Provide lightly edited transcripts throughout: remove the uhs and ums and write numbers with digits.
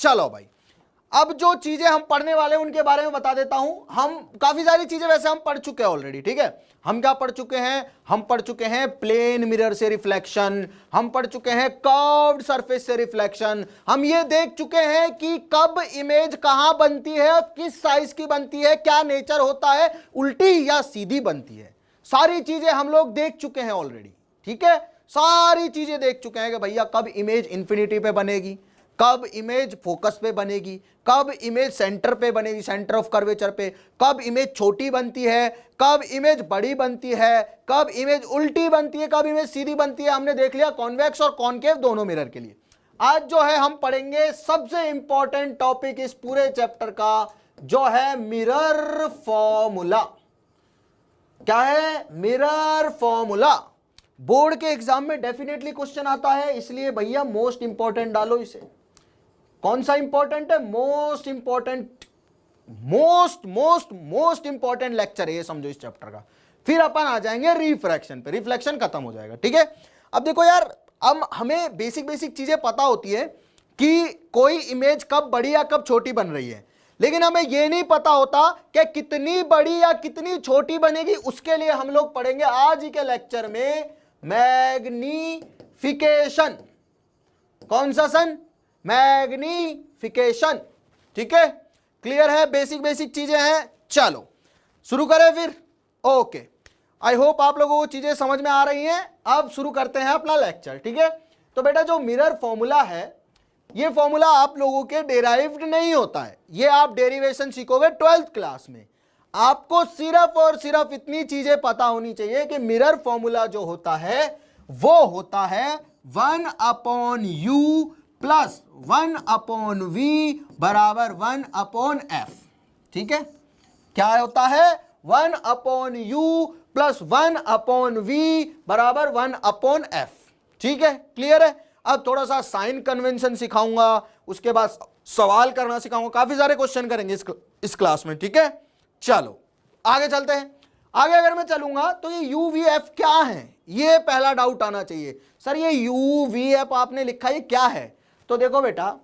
चलो भाई, अब जो चीजें हम पढ़ने वाले हैं उनके बारे में बता देता हूं। हम काफी सारी चीजें वैसे हम पढ़ चुके हैं ऑलरेडी, ठीक है। हम क्या पढ़ चुके हैं? हम पढ़ चुके हैं प्लेन मिरर से रिफ्लेक्शन, हम पढ़ चुके हैं कर्व्ड सरफेस से रिफ्लेक्शन, हम ये देख चुके हैं कि कब इमेज कहां बनती है, किस साइज की बनती है, क्या नेचर होता है, उल्टी या सीधी बनती है। सारी चीजें हम लोग देख चुके हैं ऑलरेडी, ठीक है। सारी चीजें देख चुके हैं कि भैया कब इमेज इंफिनिटी पे बनेगी, कब इमेज फोकस पे बनेगी, कब इमेज सेंटर पे बनेगी, सेंटर ऑफ कर्वेचर पे, कब इमेज छोटी बनती है, कब इमेज बड़ी बनती है, कब इमेज उल्टी बनती है, कब इमेज सीधी बनती है। हमने देख लिया कॉन्वेक्स और कॉनकेव दोनों मिरर के लिए। आज जो है हम पढ़ेंगे सबसे इंपॉर्टेंट टॉपिक इस पूरे चैप्टर का, जो है मिरर फॉर्मूला। क्या है? Mirror formula. बोर्ड के एग्जाम में डेफिनेटली क्वेश्चन आता है, इसलिए भैया मोस्ट इंपॉर्टेंट डालो इसे। कौन सा इंपॉर्टेंट है? Most important, most important lecture है ये, समझो इस चैप्टर का। फिर अपन आ जाएंगे रिफ्रैक्शन पे, रिफ्लेक्शन खत्म हो जाएगा, ठीक है। अब देखो यार, अब हमें बेसिक चीजें पता होती है कि कोई इमेज कब बड़ी या कब छोटी बन रही है, लेकिन हमें यह नहीं पता होता कि कितनी बड़ी या कितनी छोटी बनेगी। उसके लिए हम लोग पढ़ेंगे आज ही के लेक्चर में मैग्निफिकेशन। कौन सा सन? मैग्निफिकेशन, ठीक है। क्लियर है? बेसिक चीजें हैं। चलो शुरू करें फिर। ओके, आई होप आप लोगों को चीजें समझ में आ रही हैं। अब शुरू करते हैं अपना लेक्चर, ठीक है। तो बेटा जो मिरर फॉर्मूला है, ये फॉर्मूला आप लोगों के डेराइव्ड नहीं होता है, ये आप डेरिवेशन सीखोगे 12th क्लास में। आपको सिर्फ और सिर्फ इतनी चीजें पता होनी चाहिए कि मिरर फॉर्मूला जो होता है वो होता है 1/u प्लस 1/v बराबर 1/f, ठीक है। क्या होता है? 1/u प्लस 1/v बराबर 1/f, ठीक है। क्लियर है? अब थोड़ा सा साइन कन्वेंशन सिखाऊंगा, उसके बाद सवाल करना सिखाऊंगा, काफी सारे क्वेश्चन करेंगे इस क्लास में, ठीक है। चलो आगे चलते हैं। आगे अगर मैं चलूंगा तो ये UVF क्या है, ये पहला डाउट आना चाहिए। सर ये UVF आपने लिखा, ये क्या है? तो देखो बेटा,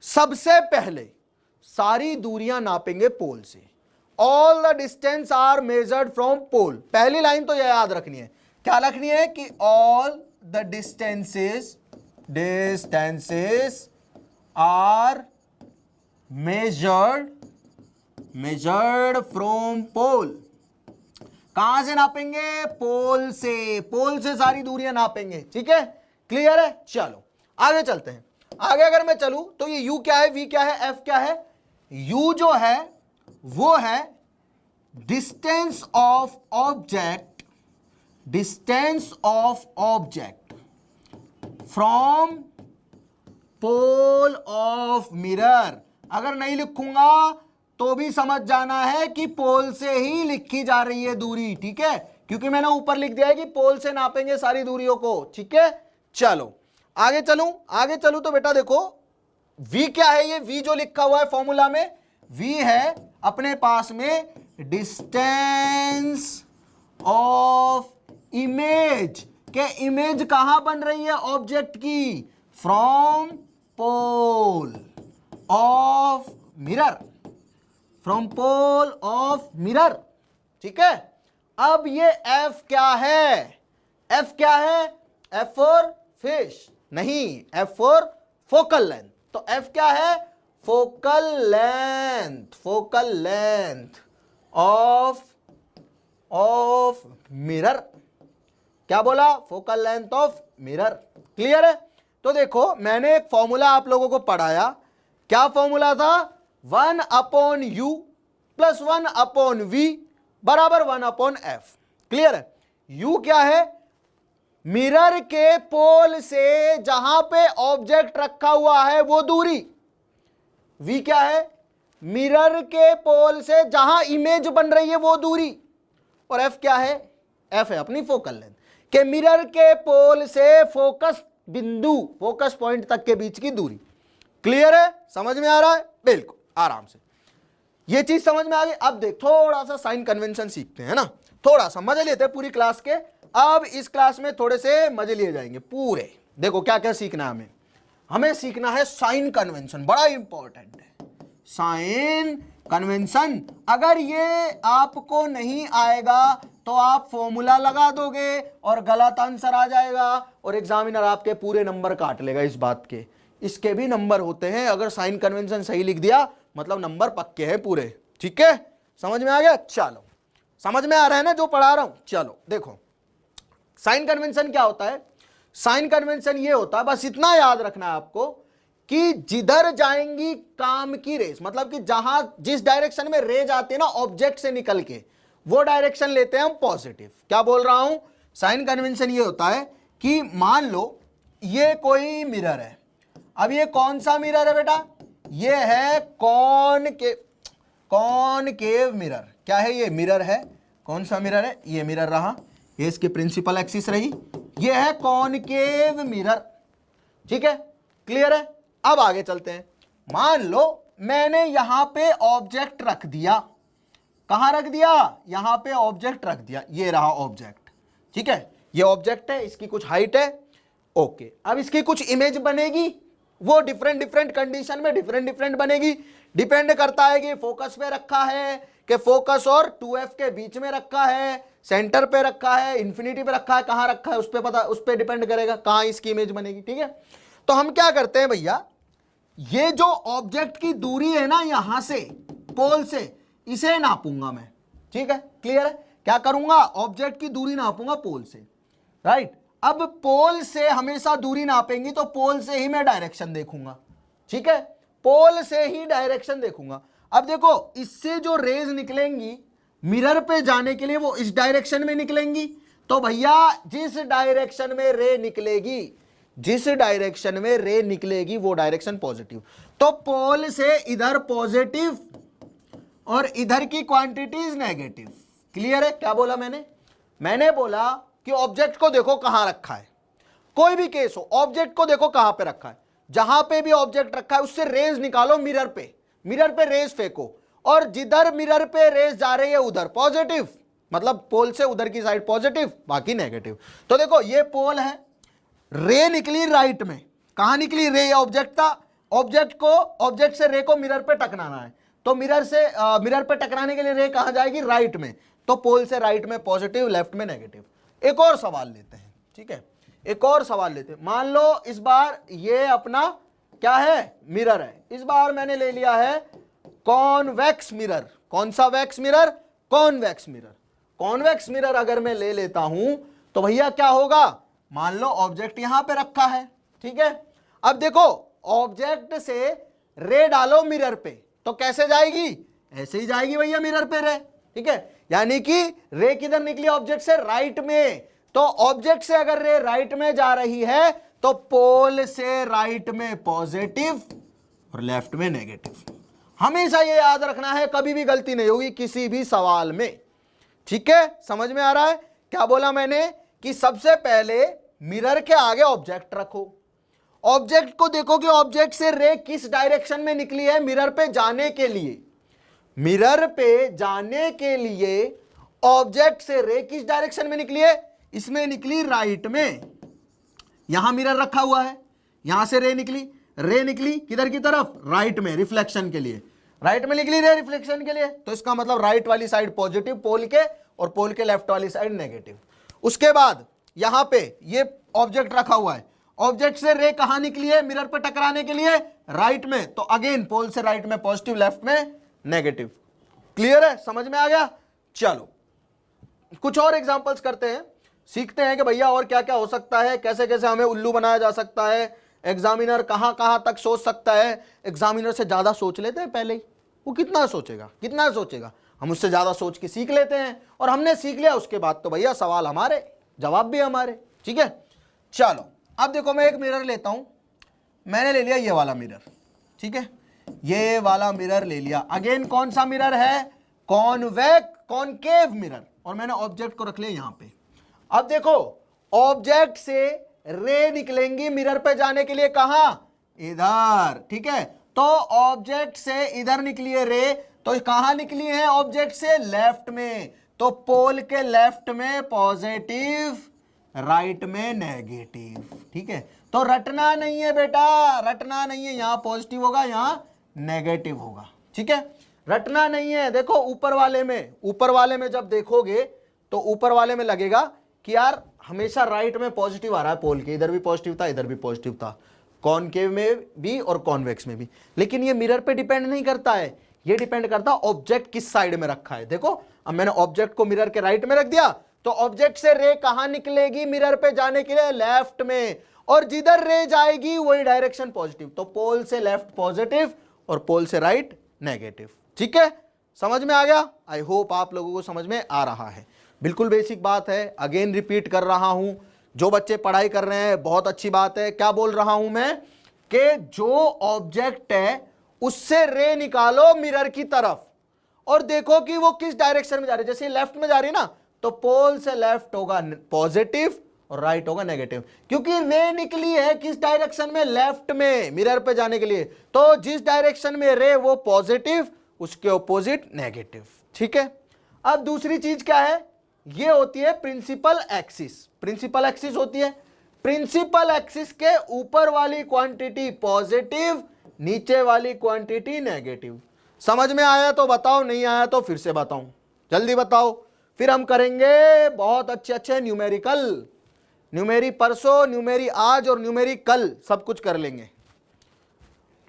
सबसे पहले सारी दूरियां नापेंगे पोल से। All the distance are measured from pole. पहली लाइन तो यह याद रखनी है। क्या रखनी है? कि all the distances are measured from pole. कहां से नापेंगे? पोल से। पोल से सारी दूरियां नापेंगे, ठीक है। क्लियर है? चलो आगे चलते हैं। आगे अगर मैं चलूं तो ये U क्या है, V क्या है, F क्या है? U जो है वो है distance of object from pole of mirror. अगर नहीं लिखूंगा तो भी समझ जाना है कि पोल से ही लिखी जा रही है दूरी, ठीक है, क्योंकि मैंने ऊपर लिख दिया है कि पोल से नापेंगे सारी दूरियों को, ठीक है। चलो आगे चलूं तो बेटा देखो V क्या है? ये V जो लिखा हुआ है फॉर्मूला में, V है अपने पास में डिस्टेंस ऑफ इमेज, के इमेज कहां बन रही है ऑब्जेक्ट की? From pole of mirror, from pole of mirror, ठीक है। अब ये F क्या है? F क्या है? F फॉर फिश नहीं, F फॉर फोकल लेंथ। तो F क्या है? Focal length of mirror. क्या बोला? Focal length of mirror. Clear है? तो देखो मैंने एक फॉर्मूला आप लोगों को पढ़ाया। क्या फॉर्मूला था? 1/u प्लस 1/v बराबर 1/f। क्लियर है? U क्या है? मिरर के पोल से जहां पे ऑब्जेक्ट रखा हुआ है वो दूरी। V क्या है? मिरर के पोल से जहां इमेज बन रही है वो दूरी। और F क्या है? F है अपनी फोकल लेंथ, के मिरर के पोल से फोकस बिंदु, फोकस पॉइंट तक के बीच की दूरी। क्लियर है? समझ में आ रहा है? बिल्कुल आराम से ये चीज समझ में आ गई। अब देख थोड़ा सा साइन कन्वेंशन सीखते हैं ना, थोड़ा सा मजे लेते हैं पूरी क्लास के। अब इस क्लास में थोड़े से मजे लिए जाएंगे पूरे। देखो क्या क्या सीखना है हमें। हमें सीखना है साइन कन्वेंशन, बड़ा इंपॉर्टेंट है साइन कन्वेंशन। अगर ये आपको नहीं आएगा तो आप फॉर्मूला लगा दोगे और गलत आंसर आ जाएगा और एग्जामिनर आपके पूरे नंबर काट लेगा इस बात के। इसके भी नंबर होते हैं, अगर साइन कन्वेंशन सही लिख दिया मतलब नंबर पक्के हैं पूरे। ठीक है, समझ में आ गया? चलो, समझ में आ रहा है ना जो पढ़ा रहा हूं? चलो देखो, साइन कन्वेंशन क्या होता है? साइन कन्वेंशन ये होता है, बस इतना याद रखना है आपको कि जिधर जाएंगी काम की रेस, मतलब कि जहां जिस डायरेक्शन में रे जाती है ना ऑब्जेक्ट से निकल के, वो डायरेक्शन लेते हैं हम पॉजिटिव। क्या बोल रहा हूं? साइन कन्वेंशन ये होता है कि मान लो ये कोई मिरर है। अब ये कौन सा मिरर है बेटा? ये है कॉनकेव मिरर। क्या है ये? मिरर है। कौन सा मिरर है? ये मिरर रहा, ये इसकी प्रिंसिपल एक्सिस रही, ये है कॉनकेव मिरर। ठीक है, क्लियर है? अब आगे चलते हैं। मान लो मैंने यहां पे ऑब्जेक्ट रख दिया। कहां रख दिया? यहां पे ऑब्जेक्ट रख दिया, ये रहा ऑब्जेक्ट। ठीक है, ये ऑब्जेक्ट है, इसकी कुछ हाइट है। ओके, अब इसकी कुछ इमेज बनेगी, वो डिफरेंट डिफरेंट कंडीशन में डिफरेंट डिफरेंट बनेगी। डिपेंड करता है कि फोकस पे रखा है कि फोकस और 2F के बीच में रखा है, सेंटर पे रखा है, इंफिनिटी पे रखा है, कहां रखा है उस पे डिपेंड करेगा कहां इसकी इमेज बनेगी। ठीक है, तो हम क्या करते हैं भैया, ये जो ऑब्जेक्ट की दूरी है ना यहां से पोल से, इसे नापूंगा मैं। ठीक है, क्लियर है? क्या करूंगा? ऑब्जेक्ट की दूरी नापूंगा पोल से, राइट। अब पोल से हमेशा दूरी नापेंगी तो पोल से ही मैं डायरेक्शन देखूंगा। ठीक है, पोल से ही डायरेक्शन देखूंगा। अब देखो, इससे जो रेज निकलेंगी मिरर पे जाने के लिए वो इस डायरेक्शन में निकलेंगी। तो भैया जिस डायरेक्शन में रे निकलेगी वो डायरेक्शन पॉजिटिव। तो पोल से इधर पॉजिटिव और इधर की क्वांटिटीज नेगेटिव। क्लियर है? क्या बोला मैंने बोला कि ऑब्जेक्ट को देखो कहां रखा है, कोई भी केस हो, ऑब्जेक्ट को देखो कहां पे रखा है। जहां पे भी ऑब्जेक्ट रखा है उससे रेज निकालो, मिरर पे रेज फेंको, और जिधर मिरर पे रेज जा रही है उधर पॉजिटिव, मतलब पोल से उधर की साइड पॉजिटिव, बाकी नेगेटिव। तो देखो ये पोल है, रे निकली राइट में। कहां निकली? रे ऑब्जेक्ट था, ऑब्जेक्ट से रे को मिरर पे टकराना है, तो मिरर पे टकराने के लिए रे कहां जाएगी? राइट में। तो पोल से राइट में पॉजिटिव, लेफ्ट में नेगेटिव। एक और सवाल लेते हैं। ठीक है, एक और सवाल लेते हैं। मान लो इस बार ये अपना क्या है? मिरर है। इस बार मैंने ले लिया है कॉन्वेक्स मिरर। कौन सा wax mirror? Convex mirror. Convex mirror अगर मैं ले लेता हूं तो भैया क्या होगा? मान लो ऑब्जेक्ट यहां पे रखा है। ठीक है, अब देखो ऑब्जेक्ट से रे डालो मिरर पे तो कैसे जाएगी? ऐसे ही जाएगी भैया मिरर पे रे। ठीक है, यानी कि रे किधर निकली? ऑब्जेक्ट से राइट में। तो ऑब्जेक्ट से अगर रे राइट में जा रही है तो पोल से राइट में पॉजिटिव और लेफ्ट में नेगेटिव। हमेशा ये याद रखना है, कभी भी गलती नहीं होगी किसी भी सवाल में। ठीक है, समझ में आ रहा है? क्या बोला मैंने कि सबसे पहले मिरर के आगे ऑब्जेक्ट रखो, ऑब्जेक्ट को देखो कि ऑब्जेक्ट से रे किस डायरेक्शन में निकली है। मिरर पे जाने के लिए ऑब्जेक्ट से रे किस डायरेक्शन में निकली है? इसमें निकली राइट में। यहां मिरर रखा हुआ है, यहां से रे निकली किधर की तरफ? राइट में, रिफ्लेक्शन के लिए। राइट में निकली रे रिफ्लेक्शन के लिए, तो इसका मतलब राइट वाली साइड पॉजिटिव पोल के, और पोल के लेफ्ट वाली साइड नेगेटिव। उसके बाद यहां पे ये ऑब्जेक्ट रखा हुआ है, ऑब्जेक्ट से रे कहां निकली है? मिरर पे टकराने के लिए राइट में। तो अगेन पोल से राइट में पॉजिटिव, लेफ्ट में नेगेटिव। क्लियर है? समझ में आ गया? चलो कुछ और एग्जांपल्स करते हैं, सीखते हैं कि भैया और क्या क्या हो सकता है, कैसे कैसे हमें उल्लू बनाया जा सकता है, एग्जामिनर कहां कहां तक सोच सकता है। एग्जामिनर से ज्यादा सोच लेते हैं पहले ही, वो कितना सोचेगा, हम उससे ज्यादा सोच के सीख लेते हैं, और हमने सीख लिया उसके बाद तो भैया सवाल हमारे, जवाब भी हमारे। ठीक है, चलो अब देखो मैं एक मिरर लेता हूं। मैंने ले लिया ये वाला मिरर। ठीक है, ये वाला मिरर ले लिया। अगेन कौन सा मिरर है? कॉनकेव मिरर, और मैंने ऑब्जेक्ट को रख लिया यहां पे। अब देखो ऑब्जेक्ट से रे निकलेंगी मिरर पे जाने के लिए, कहां? इधर। ठीक है, तो ऑब्जेक्ट से इधर निकली है रे, तो कहां निकली है? ऑब्जेक्ट से लेफ्ट में। तो पोल के लेफ्ट में पॉजिटिव, राइट में नेगेटिव। ठीक है, तो रटना नहीं है बेटा, रटना नहीं है, यहां पॉजिटिव होगा यहां नेगेटिव होगा, ठीक है, रटना नहीं है। देखो ऊपर वाले में जब देखोगे तो ऊपर वाले में लगेगा कि यार हमेशा राइट में पॉजिटिव आ रहा है पोल के, इधर भी पॉजिटिव था इधर भी पॉजिटिव था, कॉनकेव में भी और कॉन्वेक्स में भी, लेकिन ये मिरर पे डिपेंड नहीं करता है, ये डिपेंड करता है ऑब्जेक्ट किस साइड में रखा है। देखो अब मैंने ऑब्जेक्ट को मिरर के राइट में रख दिया तो ऑब्जेक्ट से रे कहां निकलेगी, मिरर पे जाने के लिए लेफ्ट में, और जिधर रे जाएगी वही डायरेक्शन पॉजिटिव, तो पोल से लेफ्ट पॉजिटिव और पोल से राइट नेगेटिव, ठीक है, समझ में आ गया। आई होप आप लोगों को समझ में आ रहा है, बिल्कुल बेसिक बात है, अगेन रिपीट कर रहा हूं, जो बच्चे पढ़ाई कर रहे हैं बहुत अच्छी बात है। क्या बोल रहा हूं मैं कि जो ऑब्जेक्ट है उससे रे निकालो मिरर की तरफ और देखो कि वो किस डायरेक्शन में जा रही है। जैसे लेफ्ट में जा रही है ना तो पोल से लेफ्ट होगा पॉजिटिव और राइट होगा नेगेटिव, क्योंकि रे निकली है किस डायरेक्शन में, लेफ्ट में, मिरर पे जाने के लिए, तो जिस डायरेक्शन में रे वो पॉजिटिव, उसके ऑपोजिट नेगेटिव, ठीक है। अब दूसरी चीज क्या है, ये होती है प्रिंसिपल एक्सिस। प्रिंसिपल एक्सिस होती है, प्रिंसिपल एक्सिस के ऊपर वाली क्वांटिटी पॉजिटिव, नीचे वाली क्वांटिटी नेगेटिव। समझ में आया तो बताओ, नहीं आया तो फिर से बताऊं, जल्दी बताओ, फिर हम करेंगे बहुत अच्छे न्यूमेरिकल, न्यूमेरी परसों, न्यूमेरी आज और न्यूमेरी कल, सब कुछ कर लेंगे।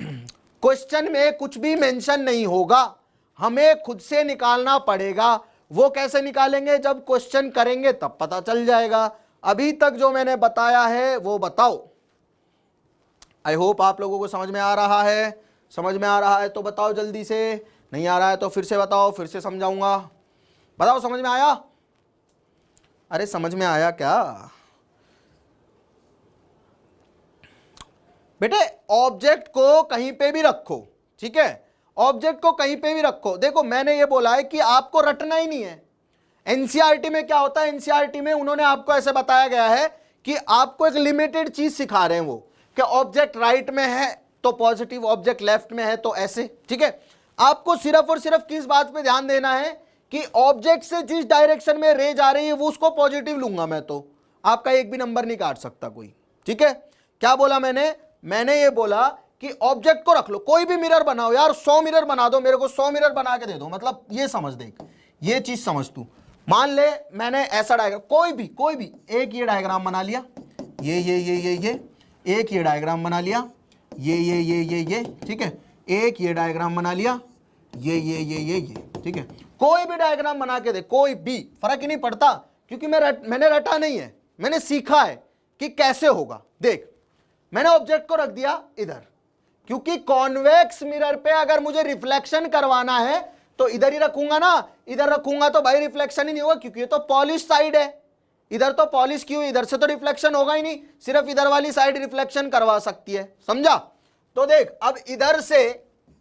क्वेश्चन में कुछ भी मेंशन नहीं होगा, हमें खुद से निकालना पड़ेगा। वो कैसे निकालेंगे, जब क्वेश्चन करेंगे तब पता चल जाएगा। अभी तक जो मैंने बताया है वो बताओ। आई होप आप लोगों को समझ में आ रहा है, समझ में आ रहा है तो बताओ जल्दी से, नहीं आ रहा है तो फिर से बताओ, फिर से समझाऊंगा। बताओ समझ में आया, अरे समझ में आया क्या बेटे। ऑब्जेक्ट को कहीं पे भी रखो, ठीक है, ऑब्जेक्ट को कहीं पे भी रखो। देखो मैंने ये बोला है कि आपको रटना ही नहीं है। एनसीईआरटी में क्या होता है, एनसीईआरटी में उन्होंने आपको ऐसे बताया गया है कि आपको एक लिमिटेड चीज सिखा रहे हैं वो, कि ऑब्जेक्ट राइट में है तो पॉजिटिव, ऑब्जेक्ट लेफ्ट में है तो ऐसे, ठीक है। आपको सिर्फ और सिर्फ किस बात पे ध्यान देना है कि ऑब्जेक्ट से जिस डायरेक्शन में रे जा रही है वो उसको पॉजिटिव लूंगा मैं, तो आपका एक भी नंबर नहीं काट सकता कोई, ठीक है। क्या बोला मैंने ये बोला कि ऑब्जेक्ट को रख लो, कोई भी मिरर बनाओ यार, 100 मिरर बना दो, मेरे को 100 मिरर बना के दे दो, मतलब ये समझ, देख ये चीज समझ तू। मान ले मैंने ऐसा डायग्राम, कोई भी एक ये डायग्राम बना लिया, ये एक ये डायग्राम बना लिया, ये ठीक है, एक ये डायग्राम बना लिया, ये ठीक है, कोई भी डायग्राम बना के दे, कोई भी, फर्क ही नहीं पड़ता, क्योंकि मैंने रटा नहीं है, मैंने सीखा है कि कैसे होगा। देख मैंने ऑब्जेक्ट को रख दिया इधर, क्योंकि कॉन्वेक्स मिरर पे अगर मुझे रिफ्लेक्शन करवाना है तो इधर ही रखूंगा ना, इधर रखूंगा तो भाई रिफ्लेक्शन ही नहीं होगा, क्योंकि ये तो पॉलिश साइड है, इधर तो पॉलिश की हुई, इधर से तो रिफ्लेक्शन होगा ही नहीं, सिर्फ इधर वाली साइड रिफ्लेक्शन करवा सकती है, समझा। तो देख अब इधर से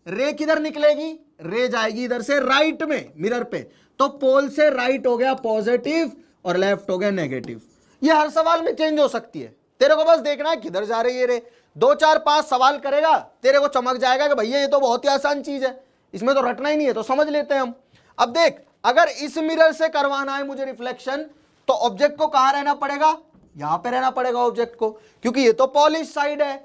रे किधर निकलेगी, रे जाएगी इधर से राइट में मिरर पे, तो पोल से राइट हो गया पॉजिटिव और लेफ्ट हो गया नेगेटिव। ये हर सवाल में चेंज हो सकती है, तेरे को बस देखना है किधर जा रही है रे। 2 4 5 सवाल करेगा तेरे को चमक जाएगा कि भैया ये तो बहुत ही आसान चीज है, इसमें तो रटना ही नहीं है, तो समझ लेते हैं हम। अब देख अगर इस मिरर से करवाना है मुझे रिफ्लेक्शन, तो ऑब्जेक्ट को कहां रहना पड़ेगा, यहां पे रहना पड़ेगा ऑब्जेक्ट को, क्योंकि ये तो पॉलिश साइड है,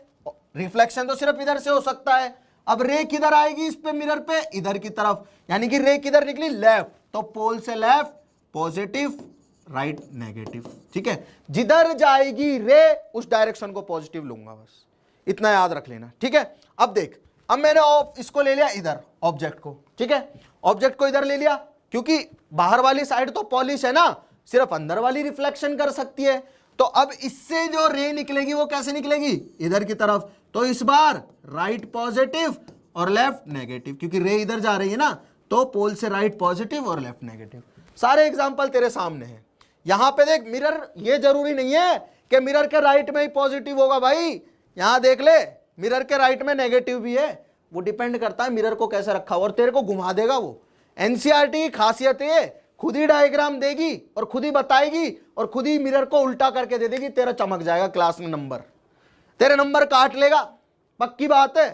रिफ्लेक्शन तो सिर्फ इधर से हो सकता है। अब रे किधर आएगी इस पे मिरर पे, इधर की तरफ, यानी कि रे किधर निकली, लेफ्ट, तो पोल से लेफ्ट पॉजिटिव राइट नेगेटिव, ठीक है, जिधर जाएगी रे उस डायरेक्शन को पॉजिटिव लूंगा, बस इतना याद रख लेना, ठीक है। अब देख अब मैंने इसको ले लिया इधर ऑब्जेक्ट को, ठीक है, ऑब्जेक्ट को इधर ले लिया, क्योंकि बाहर वाली साइड तो पॉलिश है ना, सिर्फ अंदर वाली रिफ्लेक्शन कर सकती है। तो अब इससे जो रे निकलेगी वो कैसे निकलेगी, इधर की तरफ, तो इस बार राइट पॉजिटिव और लेफ्ट नेगेटिव, क्योंकि रे इधर जा रही है ना, तो पोल से राइट पॉजिटिव और लेफ्ट नेगेटिव। सारे एग्जाम्पल तेरे सामने हैं। यहां पे देख मिरर, ये जरूरी नहीं है कि मिरर के राइट में ही पॉजिटिव होगा भाई, यहां देख ले मिरर के राइट में नेगेटिव भी है, वो डिपेंड करता है मिरर को कैसे रखा हुआ, और तेरे को घुमा देगा वो। एनसीईआरटी की खासियत है खुद ही डायग्राम देगी और खुद ही बताएगी और खुद ही मिरर को उल्टा करके दे देगी, तेरा चमक जाएगा क्लास में नंबर, तेरे नंबर काट लेगा, पक्की बात है।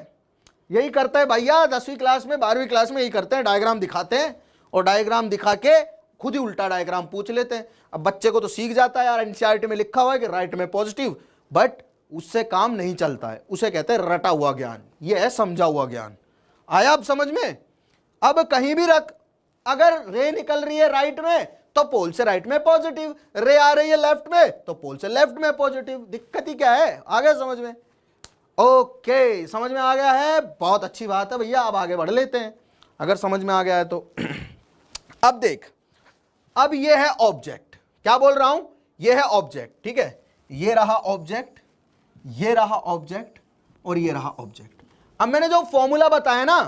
यही करता है भैया 10वीं क्लास में 12वीं क्लास में, यही करते हैं, डायग्राम दिखाते हैं और डायग्राम दिखा के खुद ही उल्टा डायग्राम पूछ लेते हैं। अब बच्चे को तो सीख जाता है यार, एनसीईआरटी में लिखा हुआ है कि राइट में पॉजिटिव, बट उससे काम नहीं चलता है, उसे कहते हैं रटा हुआ ज्ञान, ये है समझा हुआ ज्ञान। आया अब समझ में? अब कहीं भी रख, अगर रे निकल रही है राइट में तो पोल से राइट में पॉजिटिव, रे आ रही है लेफ्ट में तो पोल से लेफ्ट में पॉजिटिव। दिक्कत ही क्या है? आ गया समझ में? ओके, समझ में आ गया है, बहुत अच्छी बात है भैया। अब आगे बढ़ लेते हैं अगर समझ में आ गया है तो। अब देख, अब ये है ऑब्जेक्ट, क्या बोल रहा हूं, ये है ऑब्जेक्ट, ठीक है, ये रहा ऑब्जेक्ट, ये रहा ऑब्जेक्ट और ये रहा ऑब्जेक्ट। अब मैंने जो फॉर्मूला बताया ना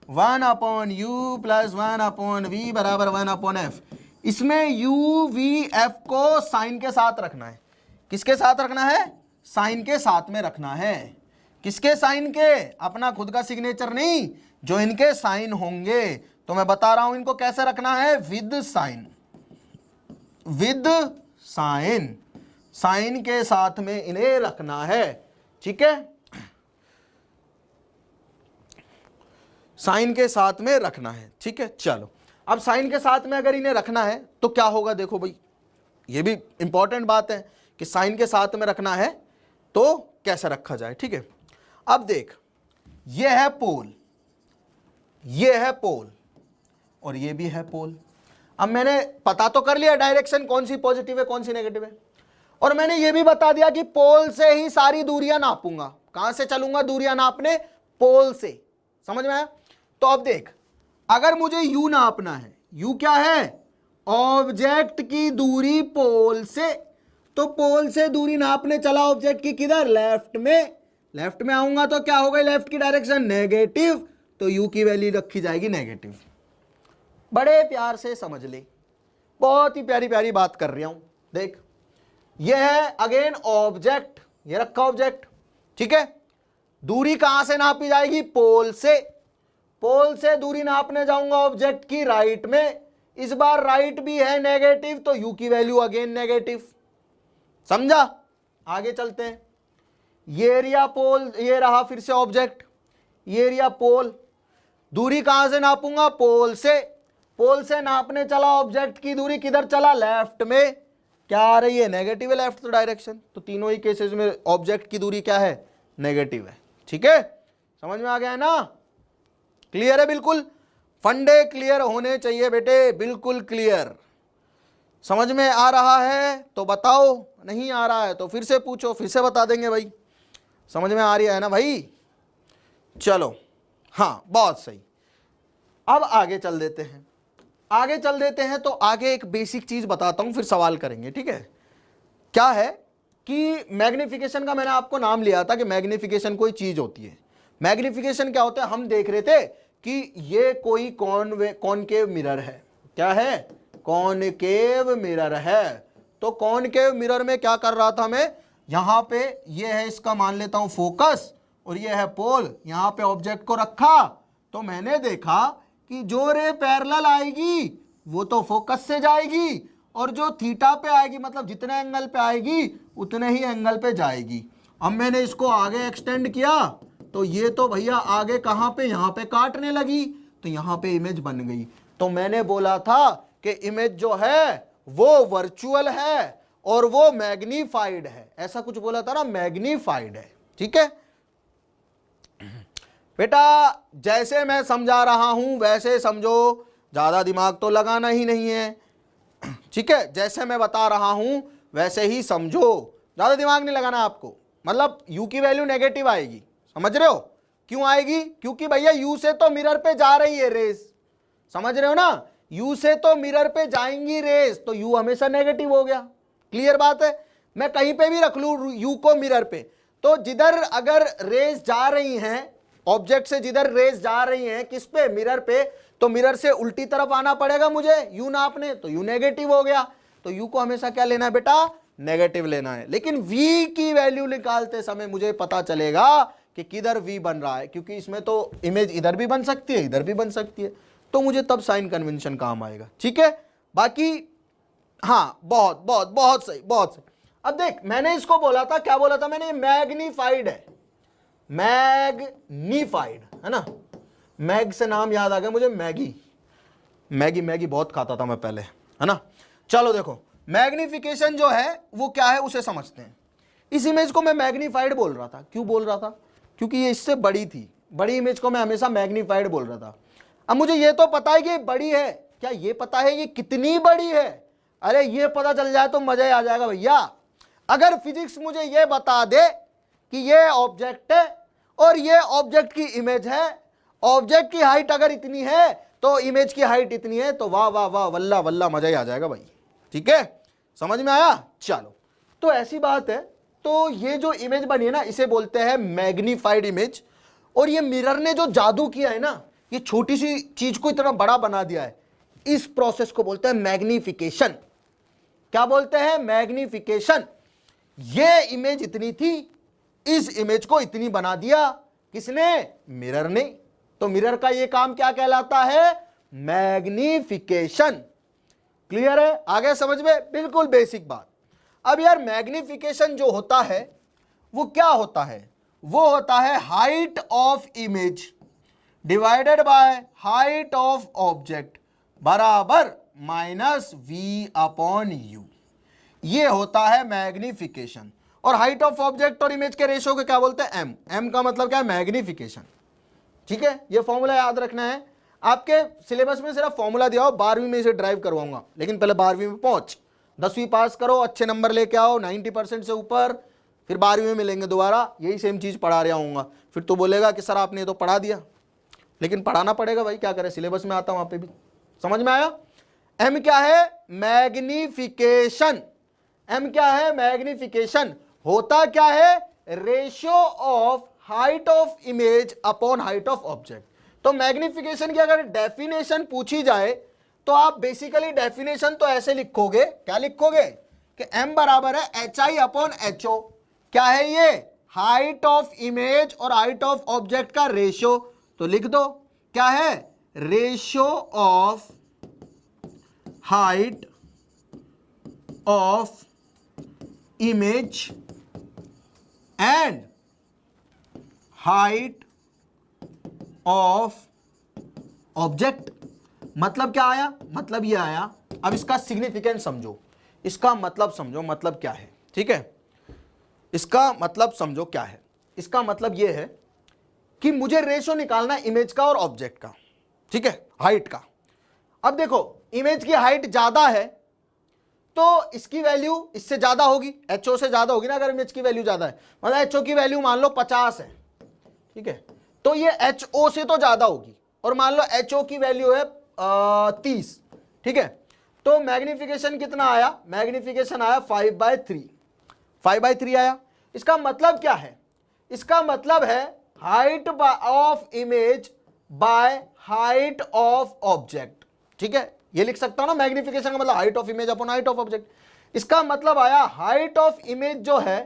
1/u + 1/v बराबर 1/f, इसमें u v f को साइन के साथ रखना है। किसके साथ रखना है? साइन के साथ में रखना है। किसके साइन के? अपना खुद का सिग्नेचर नहीं, जो इनके साइन होंगे। तो मैं बता रहा हूं इनको कैसे रखना है, with sign, with sign, sign के साथ में इन्हें रखना है, ठीक है, साइन के साथ में रखना है, ठीक है। चलो, अब साइन के साथ में अगर इन्हें रखना है तो क्या होगा, देखो भाई, ये भी इंपॉर्टेंट बात है कि साइन के साथ में रखना है तो कैसे रखा जाए, ठीक है। अब देख, ये है पोल, ये है पोल और ये भी है पोल। अब मैंने पता तो कर लिया डायरेक्शन कौन सी पॉजिटिव है कौन सी नेगेटिव है, और मैंने ये भी बता दिया कि पोल से ही सारी दूरियां नापूंगा। कहां से चलूंगा दूरियां नापने? पोल से। समझ में आया? तो अब देख, अगर मुझे u नापना है, u क्या है? ऑब्जेक्ट की दूरी पोल से, तो पोल से दूरी नापने चला ऑब्जेक्ट की, किधर? लेफ्ट में। लेफ्ट में आऊंगा तो क्या होगा? लेफ्ट की डायरेक्शन नेगेटिव, तो u की वैल्यू रखी जाएगी नेगेटिव। बड़े प्यार से समझ ले, बहुत ही प्यारी प्यारी बात कर रहा हूं। देख, ये है अगेन ऑब्जेक्ट, ये रखा ऑब्जेक्ट, ठीक है। दूरी कहां से नापी जाएगी? पोल से। पोल से दूरी नापने जाऊंगा ऑब्जेक्ट की राइट में, इस बार राइट भी है नेगेटिव, तो u की वैल्यू अगेन नेगेटिव। समझा? आगे चलते हैं। ये एरिया पोल, ये रहा फिर से ऑब्जेक्ट, ये एरिया पोल। दूरी कहां से नापूंगा? पोल से। पोल से नापने चला ऑब्जेक्ट की दूरी, किधर चला? लेफ्ट में। क्या आ रही है? नेगेटिव है लेफ्ट डायरेक्शन, तो तीनों ही केसेस में ऑब्जेक्ट की दूरी क्या है? नेगेटिव है, ठीक है। समझ में आ गया है ना? क्लियर है? बिल्कुल फंडे क्लियर होने चाहिए बेटे, बिल्कुल क्लियर। समझ में आ रहा है तो बताओ, नहीं आ रहा है तो फिर से पूछो, फिर से बता देंगे भाई। समझ में आ रही है ना भाई? चलो, हाँ, बहुत सही। अब आगे चल देते हैं, आगे चल देते हैं। तो आगे एक बेसिक चीज बताता हूं, फिर सवाल करेंगे, ठीक है। क्या है कि मैग्निफिकेशन का मैंने आपको नाम लिया था कि मैग्निफिकेशन कोई चीज होती है। मैग्निफिकेशन क्या होता है? हम देख रहे थे कि ये कोई कॉनकेव मिरर है। क्या है? कॉनकेव मिरर है। तो कॉनकेव मिरर में क्या कर रहा था मैं? यहां पे ये है, इसका मान लेता हूं फोकस, और ये है पोल। यहां पे ऑब्जेक्ट को रखा तो मैंने देखा कि जो रे पैरेलल आएगी वो तो फोकस से जाएगी, और जो थीटा पे आएगी, मतलब जितने एंगल पे आएगी उतने ही एंगल पे जाएगी। अब मैंने इसको आगे एक्सटेंड किया तो ये तो भैया आगे कहां पे? यहां पे काटने लगी, तो यहां पे इमेज बन गई। तो मैंने बोला था कि इमेज जो है वो वर्चुअल है और वो मैग्नीफाइड है, ऐसा कुछ बोला था ना, मैग्नीफाइड है, ठीक है बेटा। जैसे मैं समझा रहा हूं वैसे समझो, ज्यादा दिमाग तो लगाना ही नहीं है, ठीक है। जैसे मैं बता रहा हूं वैसे ही समझो, ज्यादा दिमाग नहीं लगाना आपको। मतलब u की वैल्यू नेगेटिव आएगी, समझ रहे हो? क्यों आएगी? क्योंकि भैया u से तो मिरर पे जा रही है रेस, समझ रहे हो ना? u से तो मिरर पे जाएंगी रेस, तो u हमेशा नेगेटिव हो गया। क्लियर बात है? मैं कहीं पे भी रख लूं u को मिरर पे, तो जिधर अगर रेस जा रही हैं, ऑब्जेक्ट से जिधर रेस जा रही हैं, किस पे? मिरर पे, तो मिरर से उल्टी तरफ आना पड़ेगा मुझे u नापने, तो u नेगेटिव हो गया। तो u को हमेशा क्या लेना है बेटा? नेगेटिव लेना है। लेकिन v की वैल्यू निकालते समय मुझे पता चलेगा कि किधर v बन रहा है, क्योंकि इसमें तो इमेज इधर भी बन सकती है इधर भी बन सकती है, तो मुझे तब साइन कन्वेंशन काम आएगा, ठीक है। बाकी हाँ, बहुत बहुत बहुत सही, बहुत सही। अब देख, मैंने इसको बोला था, क्या बोला था मैंने? मैग्नीफाइड है, मैग्नीफाइड है ना। मैग से नाम याद आ गया मुझे, मैगी। मैगी मैगी बहुत खाता था मैं पहले, है ना। चलो देखो, मैग्निफिकेशन जो है वो क्या है उसे समझते हैं। इस इमेज को मैं मैग्नीफाइड बोल रहा था। क्यों बोल रहा था? क्योंकि ये इससे बड़ी थी। बड़ी इमेज को मैं हमेशा मैग्नीफाइड बोल रहा था। अब मुझे ये तो पता है कि ये बड़ी है, क्या ये पता है ये कितनी बड़ी है? अरे ये पता चल जाए तो मजा ही आ जाएगा भैया। अगर फिजिक्स मुझे ये बता दे कि ये ऑब्जेक्ट है और ये ऑब्जेक्ट की इमेज है, ऑब्जेक्ट की हाइट अगर इतनी है तो इमेज की हाइट इतनी है, तो वाह वाह वाह, वल्ला वल्ला, मजा ही आ जाएगा भाई। ठीक है, समझ में आया? चलो, तो ऐसी बात है। तो ये जो इमेज बनी है ना, इसे बोलते हैं मैग्नीफाइड इमेज। और ये मिरर ने जो जादू किया है ना, ये छोटी सी चीज को इतना बड़ा बना दिया है, इस प्रोसेस को बोलते हैं मैग्निफिकेशन। क्या बोलते हैं? मैग्निफिकेशन। ये इमेज इतनी थी, इस इमेज को इतनी बना दिया। किसने? मिरर ने। तो मिरर का ये काम क्या कहलाता है? मैग्निफिकेशन। क्लियर है? आगे समझ में? बिल्कुल बेसिक बात। अब यार मैग्निफिकेशन जो होता है वो क्या होता है? वो होता है height of image divided by height of object बराबर माइनस वी अपॉन यू। ये होता है मैग्निफिकेशन। और हाइट ऑफ ऑब्जेक्ट और इमेज के रेशियो को क्या बोलते हैं? एम। एम का मतलब क्या है? मैग्निफिकेशन। ठीक है, ये फॉर्मूला याद रखना है। आपके सिलेबस में सिर्फ फॉर्मूला दिया हो, 12वीं में इसे ड्राइव करवाऊंगा, लेकिन पहले 12वीं में पहुंच, 10वीं पास करो, अच्छे नंबर लेके आओ 90% से ऊपर, फिर 12वीं में मिलेंगे दोबारा, यही सेम चीज पढ़ा रहा हूँगा। फिर तो बोलेगा कि सर आपने तो पढ़ा दिया, लेकिन पढ़ाना पड़ेगा भाई, क्या करें, सिलेबस में आता वहां पे भी। समझ में आया? एम क्या है? मैग्निफिकेशन। एम क्या है? मैग्निफिकेशन। होता क्या है? Ratio of height of image upon height of object. तो मैग्निफिकेशन की अगर डेफिनेशन पूछी जाए तो आप बेसिकली डेफिनेशन तो ऐसे लिखोगे, क्या लिखोगे कि m बराबर है H I upon H O. क्या है ये? हाइट ऑफ इमेज और हाइट ऑफ ऑब्जेक्ट का रेशियो। तो लिख दो क्या है? Ratio of height of image and height of object. मतलब क्या आया? मतलब ये आया। अब इसका सिग्निफिकेंस समझो, इसका मतलब समझो, मतलब क्या है। ठीक है, इसका मतलब समझो क्या है। इसका मतलब ये है कि मुझे रेशो निकालना है इमेज का और ऑब्जेक्ट का। ठीक है, हाइट का। अब देखो, इमेज की हाइट ज्यादा है तो इसकी वैल्यू इससे ज्यादा होगी, एचओ से ज्यादा होगी ना। अगर इमेज की वैल्यू ज्यादा है, मतलब एचओ की वैल्यू मान लो 50 है, ठीक है, तो ये एचओ से तो ज्यादा होगी। और मान लो एचओ की वैल्यू है 30, ठीक है, तो मैग्निफिकेशन कितना आया? मैग्निफिकेशन आया 5/3। 5/3 आया। इसका मतलब क्या है? इसका मतलब है height of image by height of object. ठीक है, ये लिख सकता हूं ना, मैग्निफिकेशन का मतलब height of image upon height of object. इसका मतलब आया हाइट ऑफ इमेज जो है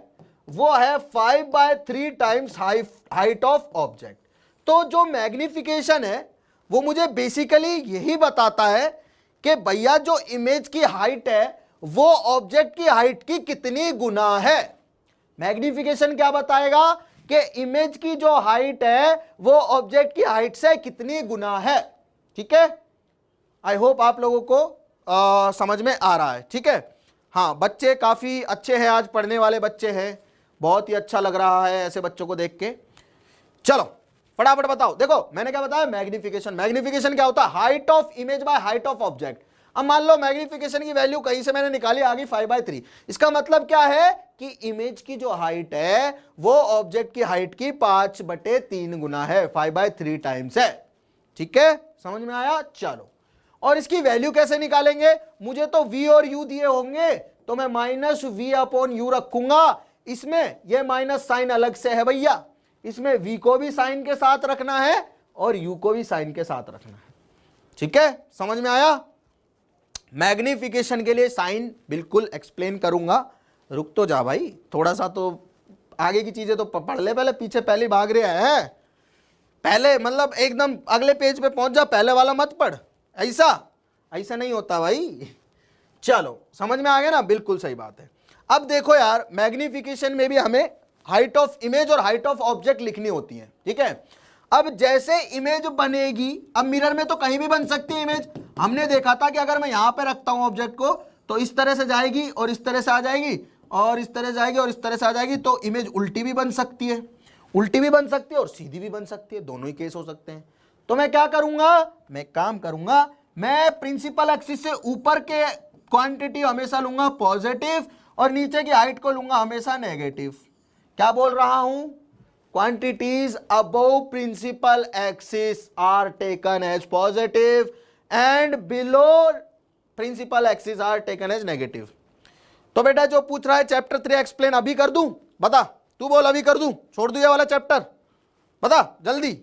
वो है 5/3 टाइम्स हाइट ऑफ ऑब्जेक्ट। तो जो मैग्निफिकेशन है वो मुझे बेसिकली यही बताता है कि भैया जो इमेज की हाइट है वो ऑब्जेक्ट की हाइट की कितनी गुना है। मैग्निफिकेशन क्या बताएगा कि इमेज की जो हाइट है वो ऑब्जेक्ट की हाइट से कितनी गुना है। ठीक है, आई होप आप लोगों को समझ में आ रहा है। ठीक है, हाँ, बच्चे काफी अच्छे हैं, आज पढ़ने वाले बच्चे हैं, बहुत ही अच्छा लग रहा है ऐसे बच्चों को देख के। चलो फटाफट बताओ। देखो मैंने क्या बताया? मैग्निफिकेशन। मैग्निफिकेशन क्या होता है? Height of image by height of object. अब मान लो मैग्निफिकेशन की वैल्यू कहीं से मैंने निकाली, आ गई 5/3। इसका मतलब क्या है कि इमेज की जो हाइट है वो ऑब्जेक्ट की हाइट की 5/3 गुना है, 5/3 टाइम्स है। ठीक है, समझ में आया? चलो, और इसकी वैल्यू कैसे निकालेंगे? मुझे तो v और u दिए होंगे तो मैं -v/u रखूंगा। इसमें ये माइनस साइन अलग से है भैया, इसमें v को भी साइन के साथ रखना है और u को भी साइन के साथ रखना है। ठीक है, समझ में आया? मैग्निफिकेशन के लिए साइन बिल्कुल एक्सप्लेन करूंगा, रुक तो जा भाई, थोड़ा सा तो आगे की चीजें तो पढ़ ले, पहले पीछे पहले भाग रहा है, पहले मतलब एकदम अगले पेज पे पहुंच जा, पहले वाला मत पढ़। ऐसा नहीं होता भाई। चलो समझ में आ गया ना? बिल्कुल सही बात है। अब देखो यार, मैग्निफिकेशन में भी हमें हाइट ऑफ इमेज और हाइट ऑफ ऑब्जेक्ट लिखनी होती है। ठीक है, अब जैसे इमेज बनेगी, अब मिरर में तो कहीं भी बन सकती है इमेज। हमने देखा था कि अगर मैं यहां पे रखता हूं ऑब्जेक्ट को तो इस तरह से जाएगी और इस तरह से आ जाएगी, और इस तरह से आएगी और इस तरह से आ जाएगी, तो इमेज उल्टी भी बन सकती है, उल्टी भी बन सकती है और सीधी भी बन सकती है, दोनों ही केस हो सकते हैं। तो मैं क्या करूंगा, मैं काम करूंगा, मैं प्रिंसिपल एक्सिस से ऊपर के क्वांटिटी हमेशा लूंगा पॉजिटिव और नीचे की हाइट को लूंगा हमेशा नेगेटिव। क्या बोल रहा हूं, quantities above principal axis are taken as positive and below principal axis are taken as negative. तो बेटा जो पूछ रहा है चैप्टर 3 एक्सप्लेन अभी कर दूं, बता, तू बोल अभी कर दूं, छोड़ दूं ये वाला चैप्टर, बता जल्दी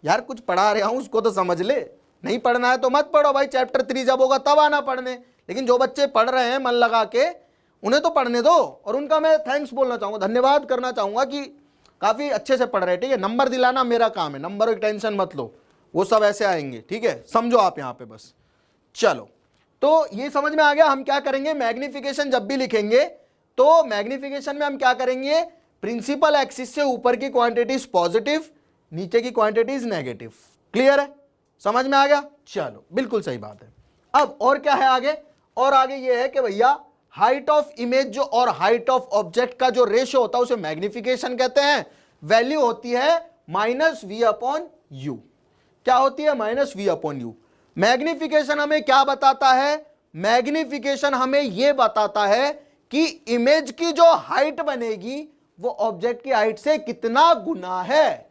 यार, कुछ पढ़ा रहा हूं उसको तो समझ ले, नहीं पढ़ना है तो मत पढ़ो भाई, चैप्टर 3 जब होगा तब आना पढ़ने, लेकिन जो बच्चे पढ़ रहे हैं मन लगा के उन्हें तो पढ़ने दो, और उनका मैं थैंक्स बोलना चाहूंगा, धन्यवाद करना चाहूंगा कि काफी अच्छे से पढ़ रहे हैं। ठीक है, नंबर दिलाना मेरा काम है, नंबर की टेंशन मत लो, वो सब ऐसे आएंगे, ठीक है, समझो आप यहां पे बस। चलो, तो ये समझ में आ गया। हम क्या करेंगे, मैग्निफिकेशन जब भी लिखेंगे तो मैग्निफिकेशन में हम क्या करेंगे, प्रिंसिपल एक्सिस से ऊपर की क्वांटिटीज पॉजिटिव, नीचे की क्वांटिटीज नेगेटिव। क्लियर है, समझ में आ गया। चलो, बिल्कुल सही बात है। अब और क्या है आगे, और आगे ये है कि भैया हाइट ऑफ इमेज जो और हाइट ऑफ ऑब्जेक्ट का जो रेशियो होता है उसे मैग्निफिकेशन कहते हैं। वैल्यू होती है -v/u। क्या होती है, -v/u। मैग्निफिकेशन हमें क्या बताता है, मैग्निफिकेशन हमें यह बताता है कि इमेज की जो हाइट बनेगी वो ऑब्जेक्ट की हाइट से कितना गुना है।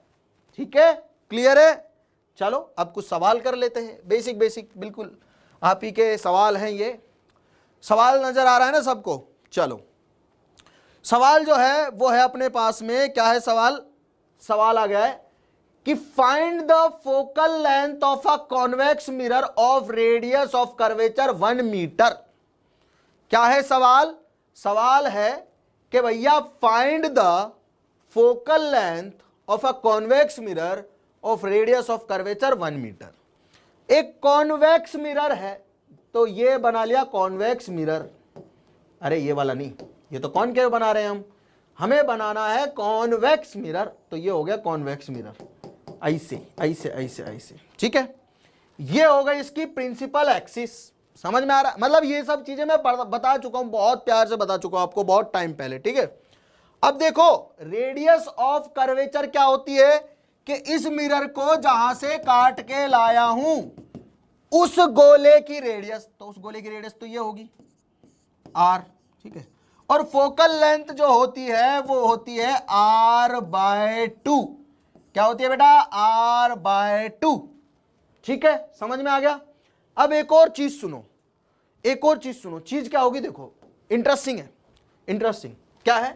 ठीक है, क्लियर है। चलो अब कुछ सवाल कर लेते हैं, बेसिक बेसिक, बिल्कुल आप ही के सवाल हैं ये। सवाल नजर आ रहा है ना सबको। चलो, सवाल जो है वो है अपने पास में, क्या है सवाल, सवाल आ गया है कि find the focal length of a convex mirror of radius of curvature 1 metre. क्या है सवाल, सवाल है कि भैया find the focal length of a convex mirror of radius of curvature 1 metre. एक कॉन्वेक्स मिरर है तो ये बना लिया कॉन्वेक्स मिरर, अरे ये वाला नहीं, ये तो कॉनकेव बना रहे हैं हमें बनाना है कॉन्वेक्स मिरर, तो ये हो गया कॉन्वेक्स मिरर, ऐसे ऐसे ऐसे ऐसे। ठीक है, ये हो गई इसकी प्रिंसिपल एक्सिस। समझ में आ रहा है, मतलब ये सब चीजें मैं बता चुका हूं, बहुत प्यार से बता चुका हूं आपको बहुत टाइम पहले। ठीक है, अब देखो रेडियस ऑफ कर्वेचर क्या होती है कि इस मिरर को जहां से काट के लाया हूं उस गोले की रेडियस, तो उस गोले की रेडियस तो ये होगी r। ठीक है, और फोकल लेंथ जो होती है वो होती है r/2। क्या होती है बेटा, r/2। ठीक है, समझ में आ गया। अब एक और चीज सुनो, एक और चीज सुनो, चीज क्या होगी देखो, इंटरेस्टिंग है, इंटरेस्टिंग क्या है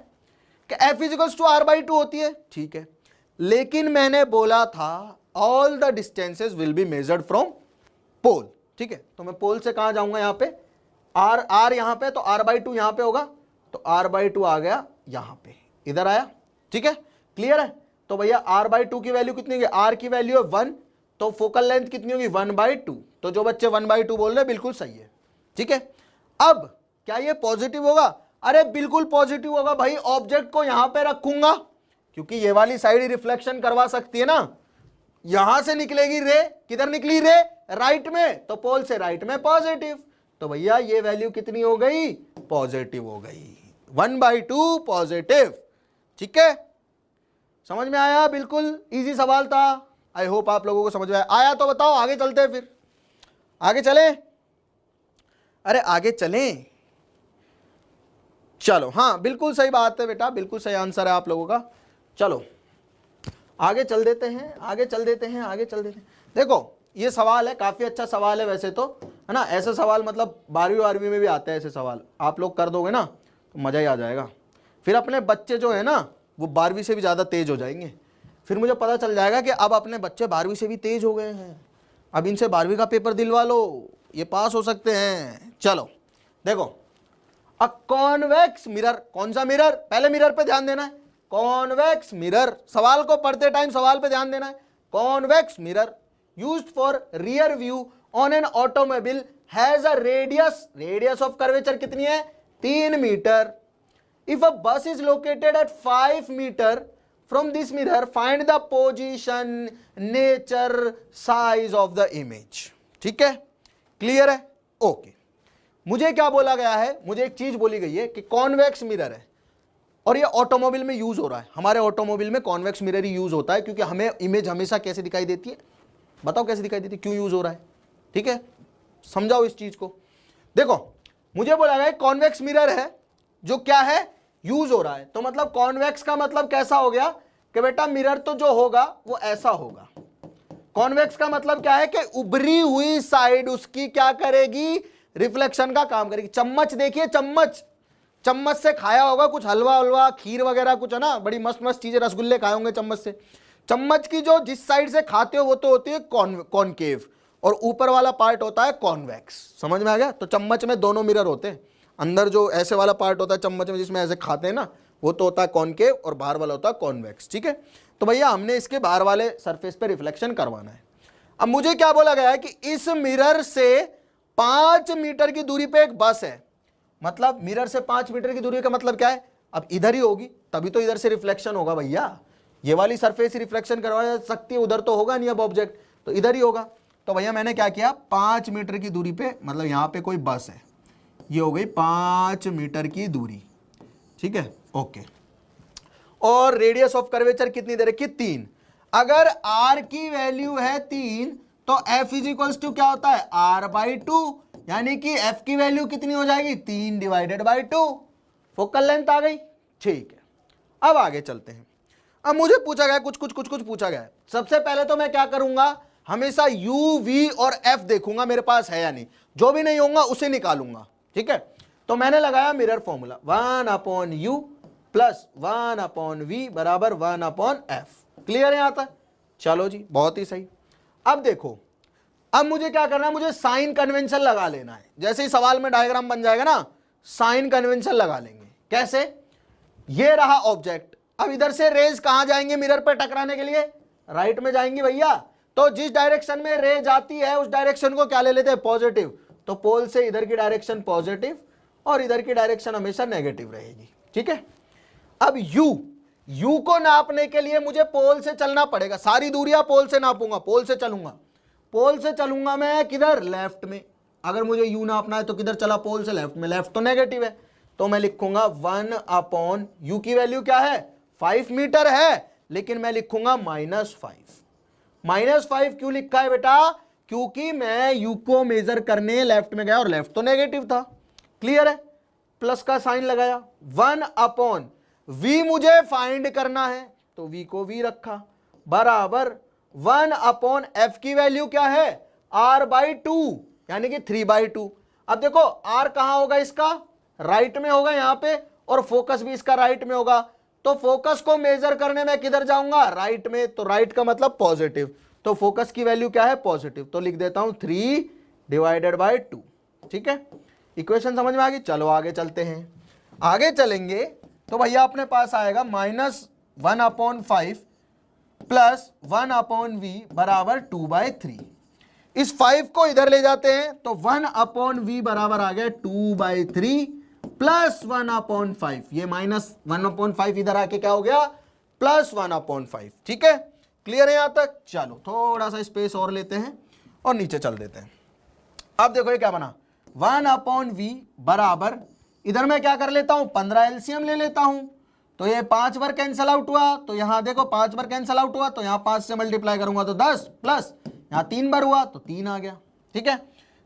कि f = r/2 होती है। ठीक है, लेकिन मैंने बोला था all the distances will be measured from pole. ठीक है, तो मैं पोल से कहां जाऊंगा, यहां पे r यहां पे, तो r/2 यहां पे होगा, तो r/2 आ गया यहां पे, इधर आया। ठीक है, क्लियर है। तो भैया r/2 की वैल्यू कितनी होगी, r की वैल्यू है 1, तो फोकल लेंथ कितनी होगी 1/2। तो जो बच्चे 1/2 बोल रहे बिल्कुल सही है। ठीक है, अब क्या ये पॉजिटिव होगा, अरे बिल्कुल पॉजिटिव होगा भाई, ऑब्जेक्ट को यहां पे रखूंगा क्योंकि ये वाली साइड रिफ्लेक्शन करवा सकती है ना, यहां से निकलेगी रे, किधर निकली रे, राइट में, तो पोल से राइट में पॉजिटिव, तो भैया ये वैल्यू कितनी हो गई, पॉजिटिव हो गई, 1/2 पॉजिटिव। ठीक है, समझ में आया, बिल्कुल इजी सवाल था। आई होप आप लोगों को समझ में आया। तो बताओ आगे चलते हैं, फिर आगे चले, अरे आगे चलें, चलो। हाँ बिल्कुल सही बात है बेटा, बिल्कुल सही आंसर है आप लोगों का। चलो आगे चल देते हैं, आगे चल देते हैं, आगे चल देते हैं। देखो ये सवाल है, काफी अच्छा सवाल है वैसे तो, है ना। ऐसे सवाल मतलब 12वीं में भी आते हैं ऐसे सवाल, आप लोग कर दोगे ना तो मजा ही आ जाएगा। फिर अपने बच्चे जो है ना वो 12वीं से भी ज्यादा तेज हो जाएंगे। फिर मुझे पता चल जाएगा कि अब अपने बच्चे 12वीं से भी तेज हो गए हैं, अब इनसे 12वीं का पेपर दिलवा लो, ये पास हो सकते हैं। चलो देखो, अ कॉन्वेक्स मिरर, कौन सा मिरर, पहले मिरर पे ध्यान देना है, कॉन्वेक्स मिरर, सवाल को पढ़ते टाइम सवाल पे ध्यान देना है। Convex mirror used for rear view on an automobile has a radius, radius of curvature कितनी है, 3 metre. If a bus is located at 5 metre from this mirror find the position, nature, size of the image. ठीक है, clear है, okay. मुझे क्या बोला गया है, मुझे एक चीज बोली गई है कि कॉन्वेक्स मिरर है और ये ऑटोमोबाइल में यूज हो रहा है। हमारे ऑटोमोबाइल में कॉन्वेक्स मिरर ही यूज होता है, क्योंकि हमें इमेज हमेशा कैसे दिखाई देती है, बताओ कैसे दिखाई देती है, क्यों यूज हो रहा है, ठीक है, समझाओ इस चीज को। देखो मुझे बोला गया कॉन्वेक्स मिरर है जो क्या है, यूज हो रहा है। तो मतलब कॉन्वेक्स का मतलब कैसा हो गया कि बेटा मिरर तो जो होगा वो ऐसा होगा। कॉन्वेक्स का मतलब क्या है कि उभरी हुई साइड उसकी क्या करेगी, रिफ्लेक्शन का काम करेगी। चम्मच देखिए, चम्मच, चम्मच से खाया होगा कुछ हलवा हलवा खीर वगैरह कुछ, है ना, बड़ी मस्त मस्त चीजें, रसगुल्ले खाए होंगे चम्मच से। चम्मच की जो जिस साइड से खाते हो वो तो होती है कॉनकेव, और ऊपर वाला पार्ट होता है कॉन्वेक्स। समझ में आ गया। तो चम्मच में दोनों मिरर होते हैं, अंदर जो ऐसे वाला पार्ट होता है चम्मच में जिसमें ऐसे खाते हैं ना, वो तो होता है कॉनकेव, और बाहर वाला होता है कॉन्वेक्स। ठीक है, तो भैया हमने इसके बाहर वाले सरफेस पे रिफ्लेक्शन करवाना है। अब मुझे क्या बोला गया है कि इस मिरर से 5 मीटर की दूरी पे एक बस है। मतलब मिरर से 5 मीटर की दूरी का मतलब क्या है, अब इधर ही होगी तभी तो इधर से रिफ्लेक्शन होगा भैया, ये वाली सरफेस रिफ्लेक्शन करवा सकती है, उधर तो होगा नहीं अब ऑब्जेक्ट, तो इधर ही होगा। तो भैया मैंने क्या किया, 5 मीटर की दूरी पे, मतलब यहां पे कोई बस है, ये हो गई 5 मीटर की दूरी, ठीक है, ओके। और रेडियस ऑफ कर्वेचर कितनी दे रखी, 3। अगर r की वैल्यू है 3 तो f इज इक्वल्स टू क्या होता है, r/2, यानी कि f की वैल्यू कितनी हो जाएगी, 3/2। फोकल लेंथ आ गई, ठीक है। अब आगे चलते हैं। अब मुझे पूछा गया कुछ पूछा गया है। सबसे पहले तो मैं क्या करूंगा, हमेशा u, v और f देखूंगा मेरे पास है या नहीं, जो भी नहीं होगा उसे निकालूंगा। ठीक है, तो मैंने लगाया mirror formula 1/u plus 1/v बराबर 1/f। क्लियर है यहां तक, चलो जी बहुत ही सही। अब देखो, अब मुझे क्या करना है, मुझे साइन कन्वेंशन लगा लेना है। जैसे ही सवाल में डायग्राम बन जाएगा ना, साइन कन्वेंशन लगा लेंगे। कैसे, ये रहा ऑब्जेक्ट, अब इधर से रेज कहां जाएंगे मिरर पे टकराने के लिए, राइट में जाएंगी भैया। तो जिस डायरेक्शन में रे जाती है उस डायरेक्शन को क्या ले लेते हैं, पॉजिटिव। तो पोल से इधर की डायरेक्शन पॉजिटिव और इधर की डायरेक्शन हमेशा नेगेटिव रहेगी। ठीक है, अब u को नापने के लिए मुझे पोल से चलना पड़ेगा, सारी दूरियां पोल से नापूंगा, पोल से चलूंगा मैं किधर, लेफ्ट में। अगर मुझे u नापना है तो किधर चला, पोल से लेफ्ट में, लेफ्ट तो नेगेटिव है, तो मैं लिखूंगा 1/u की वैल्यू क्या है, 5 मीटर है, लेकिन मैं लिखूंगा -5। -5 क्यों लिखा है बेटा, क्योंकि मैं u को मेजर करने लेफ्ट में गया और लेफ्ट तो नेगेटिव था। क्लियर है, प्लस का साइन लगाया, 1/v मुझे फाइंड करना है तो v को v रखा, बराबर 1/f की वैल्यू क्या है, r/2, यानी कि 3/2। अब देखो r कहां होगा, इसका राइट में होगा यहां पे, और फोकस भी इसका राइट में होगा। तो फोकस को मेजर करने में किधर जाऊंगा, राइट में, तो राइट का मतलब पॉजिटिव, तो फोकस की वैल्यू क्या है, पॉजिटिव, तो लिख देता हूं 3/2। ठीक है, इक्वेशन समझ में आ गई। चलो आगे चलते हैं, आगे चलेंगे तो भैया अपने पास आएगा -1/5 प्लस 1/v बराबर 2/3। इस 5 को इधर ले जाते हैं तो 1/v बराबर आ गया 2/3 प्लस 1/5, ये -1/5 इधर आके क्या हो गया, प्लस 1/5। ठीक है, क्लियर है यहां तक। चलो थोड़ा सा स्पेस और लेते हैं और नीचे चल देते हैं। अब देखो ये क्या बना, 1/v बराबर, इधर मैं क्या कर लेता हूं, 15 एलसीएम ले लेता हूं, तो ये 5 बार कैंसल आउट हुआ, तो यहां देखो 5 बार कैंसल आउट हुआ, तो यहां 5 से मल्टीप्लाई करूंगा तो 10, प्लस यहां 3 बार हुआ तो 3 आ गया। ठीक है,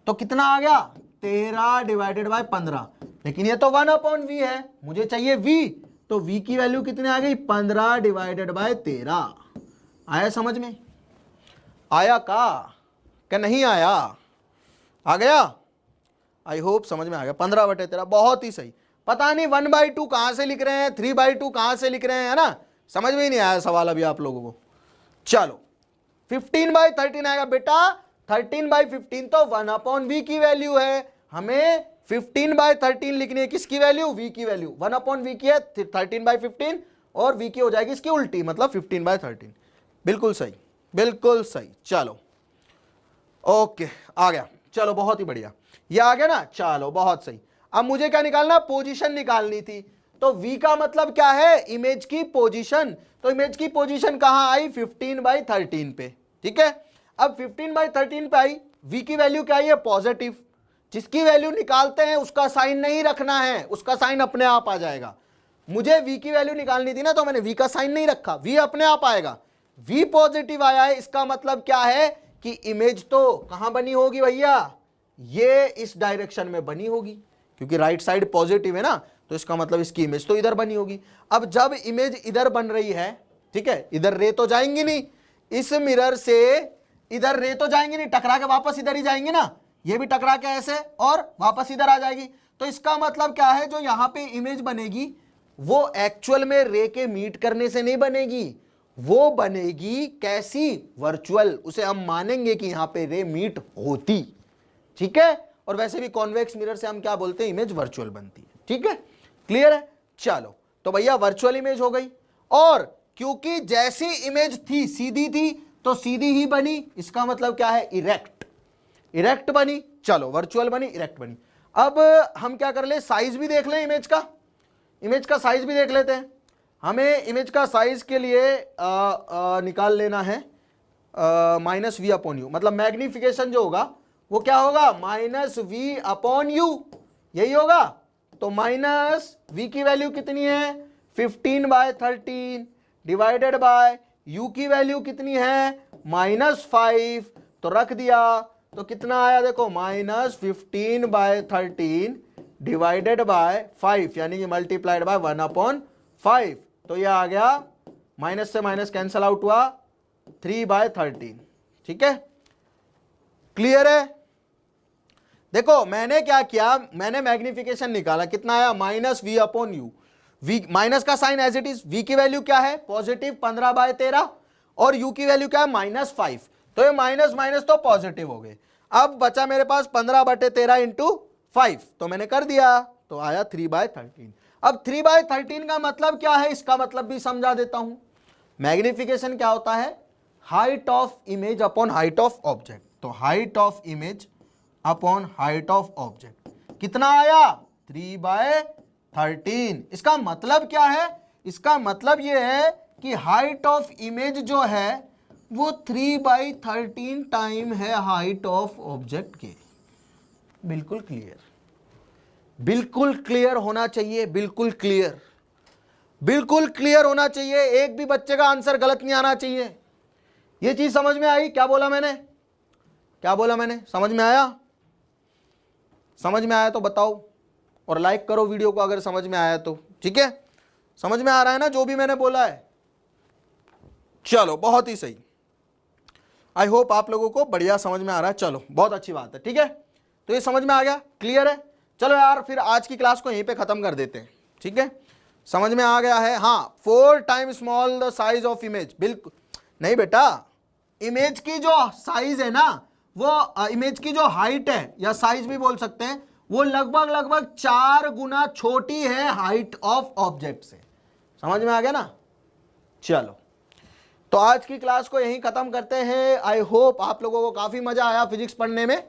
तो कितना आ गया, 13/15। लेकिन ये तो 1/v है, मुझे चाहिए v, तो v की वैल्यू कितनी आ गई, 15/13। आया समझ में, आया क्या नहीं आया, आ गया, आई होप समझ में आ गया। 15/13 बहुत ही सही। पता नहीं 1/2 कहां से लिख रहे हैं, 3/2 कहां से लिख रहे हैं, है ना, समझ में ही नहीं आया सवाल अभी आप लोगों को। चलो 15/13 आएगा बेटा, 13/15 तो 1/v की वैल्यू है, हमें 15/13 लिखनी है, किसकी वैल्यू, v की वैल्यू, 1/v की है 13/15 और v की हो जाएगी इसकी उल्टी, मतलब 15/13। बिल्कुल सही, बिल्कुल सही। चलो ओके, आ गया, चलो बहुत ही बढ़िया, ये आ गया ना, चलो बहुत सही। अब मुझे क्या निकालना, पोजीशन निकालनी थी, तो v का मतलब क्या है, इमेज की पोजीशन, तो इमेज की पोजीशन कहां आई, 15/13 पे। ठीक है, अब 15/13 पे आई, v की वैल्यू क्या आई है, पॉजिटिव, जिसकी वैल्यू निकालते हैं उसका साइन नहीं रखना है, उसका साइन अपने आप आ जाएगा। मुझे v की वैल्यू निकालनी थी ना, तो मैंने v का साइन नहीं रखा, v अपने आप आएगा। v पॉजिटिव आया है, इसका मतलब क्या है कि इमेज तो कहां बनी होगी भैया, ये इस डायरेक्शन में बनी होगी, क्योंकि राइट साइड पॉजिटिव है ना, तो इसका मतलब इसकी इमेज तो इधर बनी होगी। अब जब इमेज इधर बन रही है, ठीक है, इधर रे तो जाएंगी नहीं, इस मिरर से इधर रे तो जाएंगे नहीं, टकरा के वापस इधर ही जाएंगे ना, ये भी टकरा के ऐसे और वापस इधर आ जाएगी। तो इसका मतलब क्या है, जो यहां पे इमेज बनेगी वो एक्चुअल में रे के मीट करने से नहीं बनेगी, वो बनेगी कैसी, वर्चुअल। उसे हम मानेंगे कि यहां पे रे मीट होती, ठीक है। और वैसे भी कॉन्वेक्स मिरर से हम क्या बोलते हैं, इमेज वर्चुअल बनती है, ठीक है, क्लियर है। चलो तो भैया वर्चुअल इमेज हो गई, और क्योंकि जैसी इमेज थी सीधी थी तो सीधी ही बनी, इसका मतलब क्या है, इरेक्ट, इरेक्ट बनी। चलो वर्चुअल बनी, इरेक्ट बनी। अब हम क्या कर ले, साइज भी देख लें, इमेज का साइज भी देख लेते हैं। हमें इमेज का साइज के लिए निकाल लेना है -v/u, मतलब मैग्निफिकेशन जो होगा वो क्या होगा, -v/u, यही होगा। तो -v की वैल्यू कितनी है, 15/13 डिवाइडेड बाय u की वैल्यू कितनी है, -5, तो रख दिया, तो कितना आया देखो, -15/13 डिवाइडेड बाय 5, यानी कि मल्टीप्लाइड बाय 1/5। तो ये आ गया, माइनस से माइनस कैंसल आउट हुआ, 3/13, ठीक है, क्लियर है। देखो मैंने क्या किया, मैंने मैग्निफिकेशन निकाला, कितना आया, -v/u, v माइनस का sign as it is, v की वैल्यू क्या है, पॉजिटिव 15/13, और u की वैल्यू क्या है, -5, तो ये माइनस माइनस तो पॉजिटिव हो गए। अब बचा मेरे पास 15/13 इंटू 5, तो मैंने कर दिया, तो आया 3/13। अब 3/13 का मतलब क्या है, इसका मतलब भी समझा देता हूं। मैग्निफिकेशन क्या होता है, height of image upon height of object. तो height of image upon height of object कितना आया, 3/13। इसका मतलब क्या है, इसका मतलब यह है कि हाइट ऑफ इमेज जो है वो 3/13 टाइम है हाइट ऑफ ऑब्जेक्ट के। बिल्कुल क्लियर, बिल्कुल क्लियर होना चाहिए, बिल्कुल क्लियर, बिल्कुल क्लियर होना चाहिए। एक भी बच्चे का आंसर गलत नहीं आना चाहिए। ये चीज समझ में आई, क्या बोला मैंने, क्या बोला मैंने, समझ में आया, समझ में आया तो बताओ, और लाइक करो वीडियो को अगर समझ में आया तो, ठीक है, समझ में आ रहा है ना जो भी मैंने बोला है। चलो बहुत ही सही, आई होप आप लोगों को बढ़िया समझ में आ रहा है। चलो बहुत अच्छी बात है, ठीक है, तो ये समझ में आ गया, क्लियर है। चलो यार फिर आज की क्लास को यहीं पे खत्म कर देते हैं, ठीक है, समझ में आ गया है। हाँ, 4 times small the size of image, बिल्कुल नहीं बेटा, इमेज की जो साइज है ना, वो इमेज की जो हाइट है या साइज भी बोल सकते हैं, वो लगभग 4 गुना छोटी है हाइट ऑफ ऑब्जेक्ट से। समझ में आ गया ना। चलो तो आज की क्लास को यहीं खत्म करते हैं। आई होप आप लोगों को काफी मजा आया फिजिक्स पढ़ने में।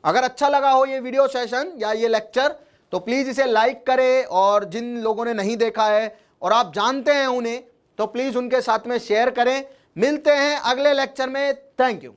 अगर अच्छा लगा हो ये वीडियो सेशन या ये लेक्चर तो प्लीज इसे लाइक करें, और जिन लोगों ने नहीं देखा है और आप जानते हैं उन्हें, तो प्लीज उनके साथ में शेयर करें। मिलते हैं अगले लेक्चर में, थैंक यू।